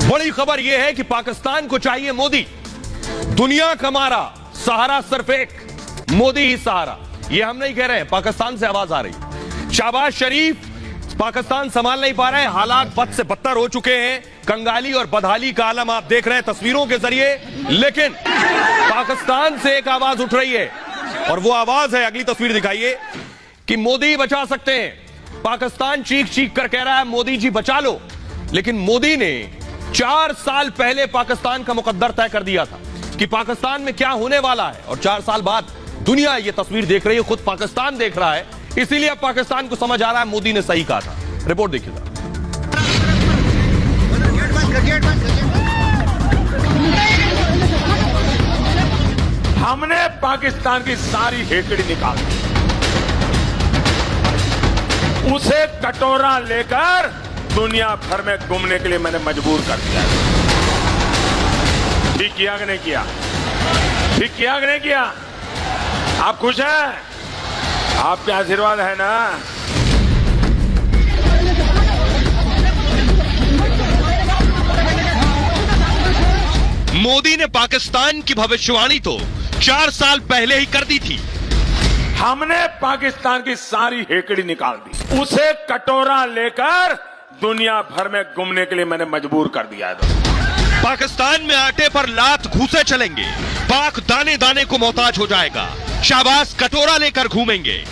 बड़ी खबर यह है कि पाकिस्तान को चाहिए मोदी। दुनिया का हमारा सहारा सिर्फ एक, मोदी ही सहारा। यह हम नहीं कह रहे हैं, पाकिस्तान से आवाज आ रही है। शहबाज शरीफ पाकिस्तान संभाल नहीं पा रहे हैं, हालात बद से बदतर हो चुके हैं। कंगाली और बदहाली का आलम आप देख रहे हैं तस्वीरों के जरिए। लेकिन पाकिस्तान से एक आवाज उठ रही है और वो आवाज है, अगली तस्वीर दिखाइए, कि मोदी बचा सकते हैं। पाकिस्तान चीख चीख कर कह रहा है मोदी जी बचा लो। लेकिन मोदी ने 4 साल पहले पाकिस्तान का मुकद्दर तय कर दिया था कि पाकिस्तान में क्या होने वाला है, और 4 साल बाद दुनिया ये तस्वीर देख रही है, खुद पाकिस्तान देख रहा है। इसीलिए अब पाकिस्तान को समझ आ रहा है मोदी ने सही कहा था। रिपोर्ट देखिए जरा। हमने पाकिस्तान की सारी हेकड़ी निकाल दी, उसे कटोरा लेकर दुनिया भर में घूमने के लिए मैंने मजबूर कर दिया। ठीक किया कि नहीं किया? ठीक किया कि नहीं किया? आप खुश हैं? आपके आशीर्वाद है ना? मोदी ने पाकिस्तान की भविष्यवाणी तो 4 साल पहले ही कर दी थी। हमने पाकिस्तान की सारी हेकड़ी निकाल दी, उसे कटोरा लेकर दुनिया भर में घूमने के लिए मैंने मजबूर कर दिया है। पाकिस्तान में आटे पर लात घूसे चलेंगे, पाक दाने दाने को मोहताज हो जाएगा, शाहबाज कटोरा लेकर घूमेंगे।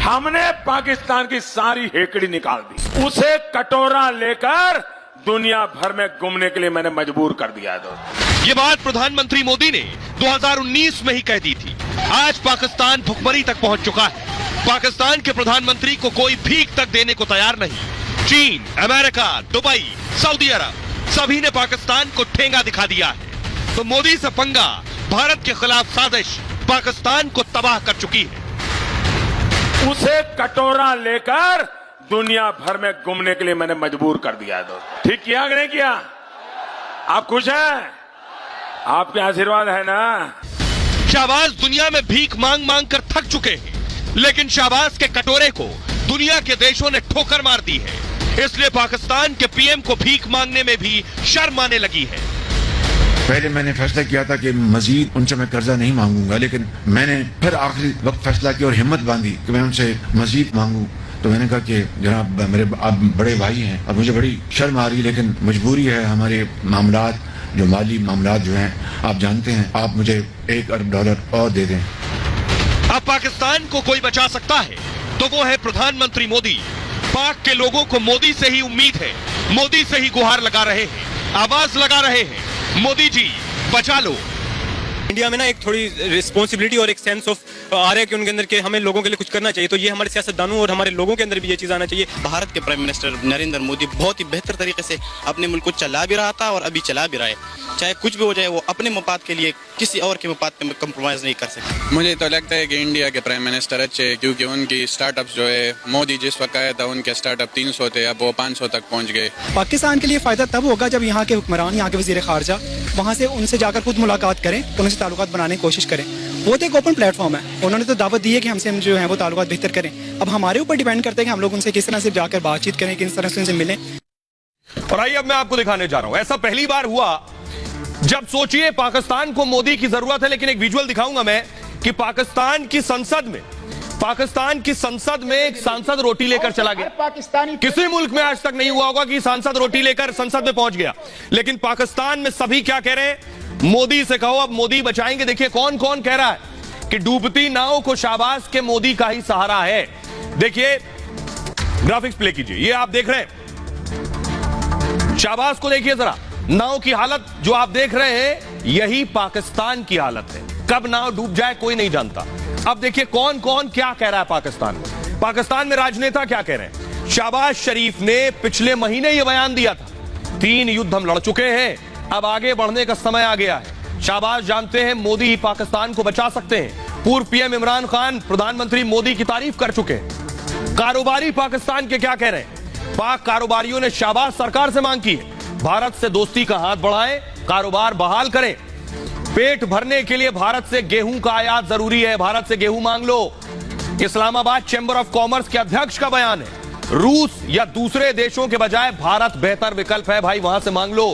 हमने पाकिस्तान की सारी हेकड़ी निकाल दी, उसे कटोरा लेकर दुनिया भर में घूमने के लिए मैंने मजबूर कर दिया है। ये बात प्रधानमंत्री मोदी ने 2019 में ही कह दी थी। आज पाकिस्तान भुखमरी तक पहुंच चुका है। पाकिस्तान के प्रधानमंत्री को कोई भीख तक देने को तैयार नहीं। चीन, अमेरिका, दुबई, सऊदी अरब सभी ने पाकिस्तान को ठेंगा दिखा दिया है। तो मोदी से पंगा, भारत के खिलाफ साजिश पाकिस्तान को तबाह कर चुकी है। उसे कटोरा लेकर दुनिया भर में घूमने के लिए मैंने मजबूर कर दिया है। ठीक किया कि नहीं किया? आप खुश हैं? आपके आशीर्वाद है ना? शाहबाज दुनिया में भीख मांग मांग कर थक चुके हैं, लेकिन शाहबाज के कटोरे को दुनिया के देशों ने ठोकर मार दी है। इसलिए पाकिस्तान के पीएम को भीख मांगने में भी शर्म आने लगी है। पहले मैंने फैसला किया था कि मजीद उनसे मैं कर्जा नहीं मांगूंगा, लेकिन मैंने फिर आखिरी वक्त फैसला किया और हिम्मत बांधी कि मैं उनसे मजीद मांगू। तो मैंने कहा कि जनाब मेरे आप बड़े भाई हैं और मुझे बड़ी शर्म आ रही है, लेकिन मजबूरी है, हमारे मामलात जो माली मामलात जो हैं आप जानते हैं, आप मुझे $1 अरब और दे दें। अब पाकिस्तान को कोई बचा सकता है तो वो है प्रधानमंत्री मोदी। पाक के लोगों को मोदी से ही उम्मीद है, मोदी से ही गुहार लगा रहे हैं, आवाज लगा रहे हैं, मोदी जी बचा लो। इंडिया में ना एक थोड़ी रिस्पॉन्सिबिलिटी और एक सेंस ऑफ आ रहा है कि उनके अंदर के हमें लोगों के लिए कुछ करना चाहिए। तो ये हमारे सियासतदानों और हमारे लोगों के अंदर भी ये चीज़ आना चाहिए। भारत के प्राइम मिनिस्टर नरेंद्र मोदी बहुत ही बेहतर तरीके से अपने मुल्क को चला भी रहा था और अभी चला भी रहा है। चाहे कुछ भी हो जाए, वो अपने मफाद के लिए किसी और के मफाद में कंप्रोमाइज नहीं कर सकते। मुझे तो लगता है कि इंडिया के प्राइम मिनिस्टर अच्छे हैं, क्योंकि उनकी स्टार्टअप्स जो है, मोदी जिस वक्त आया था उनके स्टार्टअप 300 थे, अब वो 500 तक पहुंच गए। पाकिस्तान के लिए फायदा तब होगा जब यहाँ के हुक्मरान, यहाँ के वजीर खारजा वहाँ से उनसे जाकर खुद मुलाकात करें, उनसे ताल्लुकात बनाने की कोशिश करें। वो तो एक ओपन प्लेटफॉर्म है, उन्होंने तो दावत दी है कि हमसे हम जो है वो ताल्लुकात बेहतर करें। अब हमारे ऊपर डिपेंड करते हैं कि हम लोग उनसे किस तरह से जाकर बातचीत करें, किस तरह से उनसे मिलें। और आइए अब मैं आपको दिखाने जा रहा हूं, ऐसा पहली बार हुआ जब सोचिए पाकिस्तान को मोदी की जरूरत है। लेकिन एक विजुअल दिखाऊंगा मैं कि पाकिस्तान की संसद में एक सांसद रोटी लेकर चला गया। किसी मुल्क में आज तक नहीं हुआ होगा कि सांसद रोटी लेकर संसद में पहुंच गया। लेकिन पाकिस्तान में सभी क्या कह रहे हैं? मोदी से कहो, अब मोदी बचाएंगे। देखिए कौन कौन कह रहा है कि डूबती नाव को शाहबाज के मोदी का ही सहारा है। देखिए ग्राफिक्स प्ले कीजिए, ये आप देख रहे हैं। शाहबाज को देखिए जरा, नाव की हालत जो आप देख रहे हैं यही पाकिस्तान की हालत है। कब नाव डूब जाए कोई नहीं जानता। अब देखिए कौन कौन क्या कह रहा है पाकिस्तान में। पाकिस्तान में राजनेता क्या कह रहे हैं? शहबाज शरीफ ने पिछले महीने यह बयान दिया था, 3 युद्ध हम लड़ चुके हैं, अब आगे बढ़ने का समय आ गया है। शहबाज जानते हैं मोदी ही पाकिस्तान को बचा सकते हैं। पूर्व पीएम इमरान खान प्रधानमंत्री मोदी की तारीफ कर चुके हैं। कारोबारी पाकिस्तान के क्या कह रहे हैं? पाक कारोबारियों ने शहबाज सरकार से मांग की है, भारत से दोस्ती का हाथ बढ़ाएं, कारोबार बहाल करें। पेट भरने के लिए भारत से गेहूं का आयात जरूरी है, भारत से गेहूं मांग लो। इस्लामाबाद चैंबर ऑफ कॉमर्स के अध्यक्ष का बयान है। रूस या दूसरे देशों के बजाय भारत बेहतर विकल्प है भाई, वहां से मांग लो।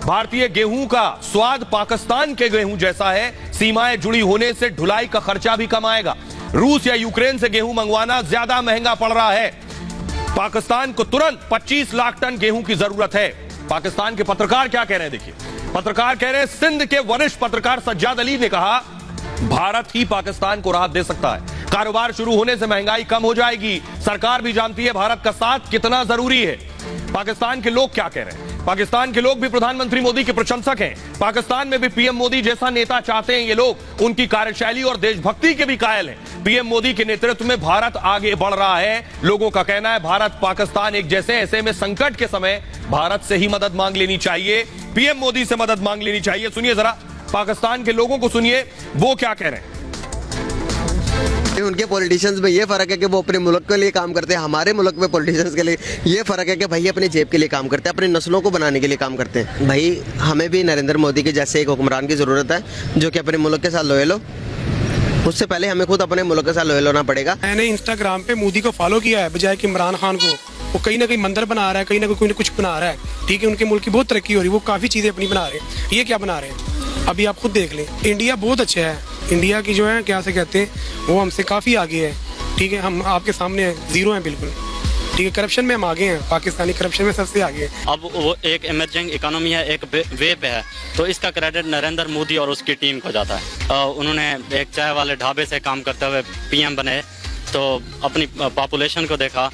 भारतीय गेहूं का स्वाद पाकिस्तान के गेहूं जैसा है, सीमाएं जुड़ी होने से ढुलाई का खर्चा भी कम आएगा। रूस या यूक्रेन से गेहूं मंगवाना ज्यादा महंगा पड़ रहा है। पाकिस्तान को तुरंत 25 लाख टन गेहूं की जरूरत है। पाकिस्तान के पत्रकार क्या कह रहे हैं, देखिए। पत्रकार कह रहे हैं, सिंध के वरिष्ठ पत्रकार सज्जाद अली ने कहा, भारत ही पाकिस्तान को राहत दे सकता है। कारोबार शुरू होने से महंगाई कम हो जाएगी। सरकार भी जानती है भारत का साथ कितना जरूरी है। पाकिस्तान के लोग क्या कह रहे हैं? पाकिस्तान के लोग भी प्रधानमंत्री मोदी के प्रशंसक हैं। पाकिस्तान में भी पीएम मोदी जैसा नेता चाहते हैं ये लोग। उनकी कार्यशैली और देशभक्ति के भी कायल हैं। पीएम मोदी के नेतृत्व में भारत आगे बढ़ रहा है। लोगों का कहना है भारत पाकिस्तान एक जैसे, ऐसे में संकट के समय भारत से ही मदद मांग लेनी चाहिए, पीएम मोदी से मदद मांग लेनी चाहिए। सुनिए जरा पाकिस्तान के लोगों को, सुनिए वो क्या कह रहे हैं। उनके पॉलिटिशियंस में ये फर्क है कि वो अपने मुल्क के लिए काम करते हैं, हमारे मुल्क में पॉलिटिशियंस के लिए ये फर्क है कि भाई अपनी जेब के लिए काम करते हैं, अपनी नस्लों को बनाने के लिए काम करते हैं। भाई हमें भी नरेंद्र मोदी के जैसे एक हुक्मरान की ज़रूरत है जो कि अपने मुल्क के साथ लॉयल हो। उससे पहले हमें खुद अपने मुल्क के साथ लॉयल होना पड़ेगा। मैंने इंस्टाग्राम पे मोदी को फॉलो किया है बजाय कि इमरान खान को। वो कहीं ना कहीं मंदिर बना रहा है, कहीं ना कोई कुछ बना रहा है, ठीक है। उनके मुल्क की बहुत तरक्की हो रही है, वो काफ़ी चीज़ें अपनी बना रहे हैं। ये क्या बना रहे हैं अभी आप खुद देख लें। इंडिया बहुत अच्छा है, इंडिया की जो है क्या से कहते हैं वो हमसे काफ़ी आगे है, ठीक है। हम आपके सामने हैं, जीरो हैं बिल्कुल, ठीक है। करप्शन में हम आगे हैं, पाकिस्तानी करप्शन में सबसे आगे है। अब वो एक इमर्जिंग इकोनॉमी है, एक वे पे है, तो इसका क्रेडिट नरेंद्र मोदी और उसकी टीम को जाता है। उन्होंने एक चाय वाले ढाबे से काम करते हुए पीएम बने, तो अपनी पॉपुलेशन को देखा,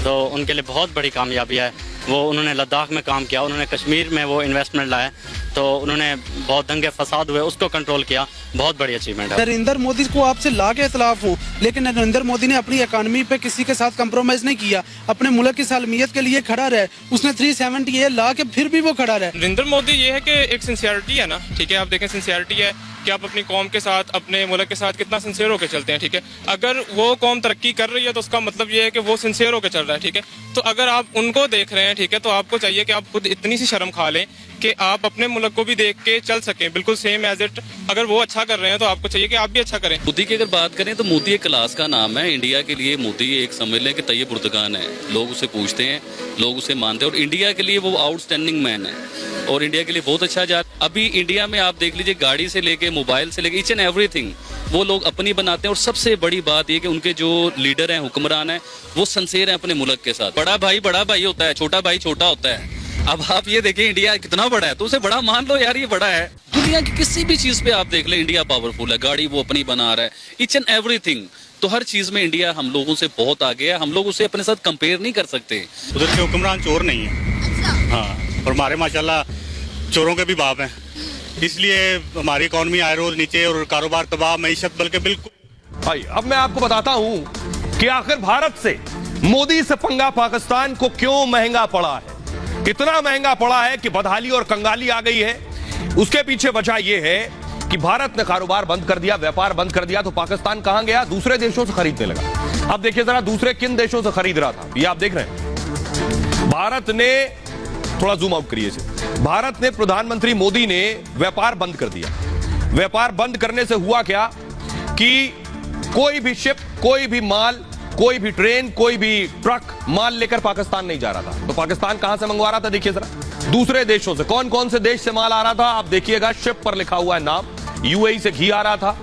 तो उनके लिए बहुत बड़ी कामयाबी है। वो उन्होंने लद्दाख में काम किया, उन्होंने कश्मीर में वो इन्वेस्टमेंट लाए, तो उन्होंने बहुत दंगे फसाद हुए उसको कंट्रोल किया, बहुत बड़ी अचीवमेंट है। नरेंद्र मोदी को आपसे ला के इतलाफ हूँ, लेकिन नरेंद्र मोदी ने अपनी इकॉनमी पे किसी के साथ कंप्रोमाइज नहीं किया, अपने मुल्क की सालमियत के लिए खड़ा रहे। उसने 370 ला के फिर भी वो खड़ा रहे। नरेंद्र मोदी ये है कि एक सिंसियरिटी है ना, ठीक है। आप देखें सिंसियरिटी है कि आप अपनी कौम के साथ, अपने मुल्क के साथ कितना सिंसियर होकर चलते हैं, ठीक है। अगर वो कौम तरक्की कर रही है तो उसका मतलब ये है कि वो सिंसियर होकर चल रहा है, ठीक है। तो अगर आप उनको देख रहे हैं, ठीक है, तो आपको चाहिए कि आप खुद इतनी सी शर्म खा लें कि आप अपने मुल्क को भी देख के चल सकें, बिल्कुल सेम एज इट। अगर वो अच्छा कर रहे हैं तो आपको चाहिए कि आप भी अच्छा करें। मोदी की अगर बात करें तो मोदी एक क्लास का नाम है। इंडिया के लिए मोदी एक समझ लें कि तैयब उर्दगान है। लोग उसे पूछते हैं, लोग उसे मानते हैं, और इंडिया के लिए वो आउटस्टैंडिंग मैन है और इंडिया के लिए बहुत अच्छा जा। अभी इंडिया में आप देख लीजिए, गाड़ी से लेके मोबाइल से लेके ईच एंड एवरीथिंग वो लोग अपनी बनाते हैं। और सबसे बड़ी बात ये कि उनके जो लीडर हैं, हुक्मरान हैं, वो सिंसियर हैं अपने मुल्क के साथ। बड़ा भाई होता है, छोटा भाई छोटा होता है। अब आप ये देखें इंडिया कितना बड़ा है, तो उसे बड़ा मान लो यार, ये बड़ा है। दुनिया की किसी भी चीज पे आप देख ले, इंडिया पावरफुल है। गाड़ी वो अपनी बना रहा है, ईच एंड एवरीथिंग। तो हर चीज में इंडिया हम लोगों से बहुत आगे है। हम लोग उसे अपने साथ कंपेयर नहीं कर सकते। उधर के हुक्मरान चोर नहीं है, हाँ, और हमारे माशाल्लाह चोरों के भी बाप हैं, इसलिए हमारी इकॉनमी आए रोज नीचे और कारोबार तबाह, मईशत बल्कि बिल्कुल। भाई अब मैं आपको बताता हूं कि आखिर भारत से, मोदी से पंगा पाकिस्तान को क्यों महंगा पड़ा है। कितना महंगा पड़ा है कि बदहाली और कंगाली आ गई है। उसके पीछे वजह यह है कि भारत ने कारोबार बंद कर दिया, व्यापार बंद कर दिया, तो पाकिस्तान कहां गया? दूसरे देशों से खरीदने लगा। अब देखिए जरा दूसरे किन देशों से खरीद रहा था, ये आप देख रहे हैं। भारत ने, थोड़ा जूम आउट करिए इसे, भारत ने, प्रधानमंत्री मोदी ने व्यापार बंद कर दिया। व्यापार बंद करने से हुआ क्या कि कोई भी शिप, कोई भी माल, कोई भी ट्रेन, कोई भी ट्रक माल लेकर पाकिस्तान नहीं जा रहा था। तो पाकिस्तान कहां से मंगवा रहा था? देखिए जरा, दूसरे देशों से। कौन कौन से देश से माल आ रहा था आप देखिएगा, शिप पर लिखा हुआ है नाम। यूएई से घी आ रहा था,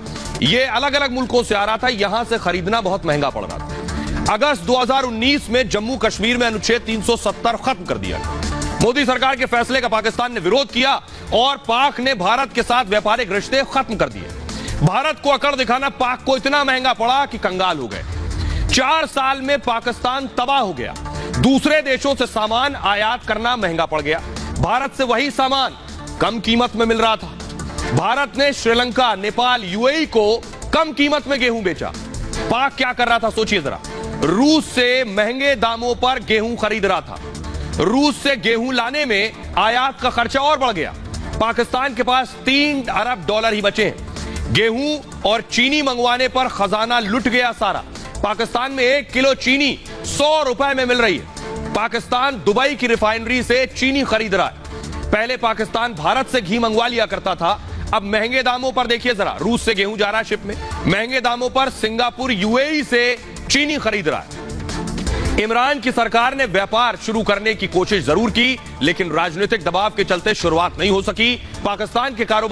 ये अलग अलग मुल्कों से आ रहा था। यहां से खरीदना बहुत महंगा पड़ रहा था। अगस्त 2019 में जम्मू कश्मीर में अनुच्छेद 370 खत्म कर दिया। मोदी सरकार के फैसले का पाकिस्तान ने विरोध किया और पाक ने भारत के साथ व्यापारिक रिश्ते खत्म कर दिए। भारत को अकड़ दिखाना पाक को इतना महंगा पड़ा कि कंगाल हो गए। 4 साल में पाकिस्तान तबाह हो गया। दूसरे देशों से सामान आयात करना महंगा पड़ गया। भारत से वही सामान कम कीमत में मिल रहा था। भारत ने श्रीलंका, नेपाल, यूएई को कम कीमत में गेहूं बेचा। पाक क्या कर रहा था सोचिए जरा, रूस से महंगे दामों पर गेहूं खरीद रहा था। रूस से गेहूं लाने में आयात का खर्चा और बढ़ गया। पाकिस्तान के पास $3 अरब ही बचे हैं। गेहूं और चीनी मंगवाने पर खजाना लुट गया सारा। पाकिस्तान में 1 किलो चीनी 100 रुपए में मिल रही है। पाकिस्तान दुबई की रिफाइनरी से चीनी खरीद रहा है। पहले पाकिस्तान भारत से घी मंगवा लिया करता था, अब महंगे दामों पर देखिए जरा, रूस से गेहूं जा रहा है शिप में, महंगे दामों पर सिंगापुर, यूएई से चीनी खरीद रहा है। इमरान की सरकार ने व्यापार शुरू करने की कोशिश जरूर की, लेकिन राजनीतिक दबाव के चलते शुरुआत नहीं हो सकी। पाकिस्तान के कारोबार